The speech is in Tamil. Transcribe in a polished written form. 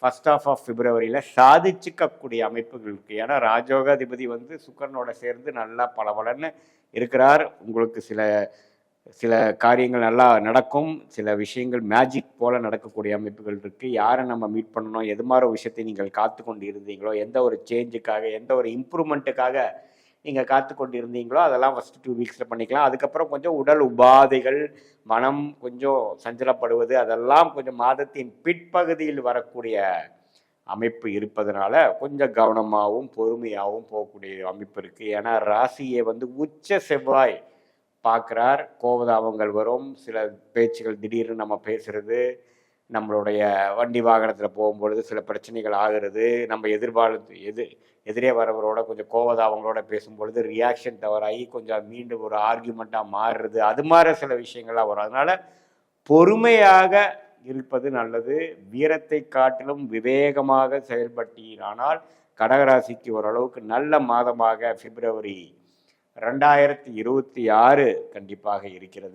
ஃபர்ஸ்ட் ஆஃப் பிப்ரவரியில் சாதிச்சுக்கக்கூடிய அமைப்புகள் இருக்குது. ஏன்னா ராஜயோகாதிபதி வந்து சுக்கரனோட சேர்ந்து நல்லா பலபலன்னு இருக்கிறார். உங்களுக்கு சில சில காரியங்கள் நல்லா நடக்கும், சில விஷயங்கள் மேஜிக் போல நடக்கக்கூடிய அமைப்புகள் இருக்குது. யாரை நம்ம மீட் பண்ணணும், எது மாதிரி விஷயத்தை நீங்கள் காத்து கொண்டு இருந்தீங்களோ, எந்த ஒரு சேஞ்சுக்காக, எந்த ஒரு இம்ப்ரூவ்மெண்ட்டுக்காக நீங்கள் காத்து கொண்டு இருந்தீங்களோ அதெல்லாம் ஃபஸ்ட்டு 2 வீக்ஸில் பண்ணிக்கலாம். அதுக்கப்புறம் கொஞ்சம் உடல் உபாதைகள், மனம் கொஞ்சம் சஞ்சலப்படுவது, அதெல்லாம் கொஞ்சம் மாதத்தின் பிற்பகுதியில் வரக்கூடிய அமைப்பு இருப்பதனால கொஞ்சம் கவனமாகவும் பொறுமையாகவும் போகக்கூடிய அமைப்பு இருக்குது. ஏன்னா ராசியை வந்து உச்ச செவ்வாய் பார்க்குறார். கோபதாபங்கள் வரும், சில பேச்சுகள் திடீர்னு நம்ம பேசுகிறது, நம்மளுடைய வண்டி வாகனத்தில் போகும்பொழுது சில பிரச்சனைகள் ஆகிறது, நம்ம எதிரே வரவரோட கொஞ்சம் கோபதாபங்களோட பேசும்பொழுது ரியாக்ஷன் தவறாகி கொஞ்சம் மீண்டும் ஒரு ஆர்கியூமெண்ட்டாக மாறுறது, அது மாதிரி சில விஷயங்கள்லாம் வரும். அதனால் பொறுமையாக இருப்பது நல்லது. வீரத்தை காட்டிலும் விவேகமாக செயல்பட்டீரானால் கடகராசிக்கு ஓரளவுக்கு நல்ல மாதமாக பிப்ரவரி 2026 கண்டிப்பாக இருக்கிறது.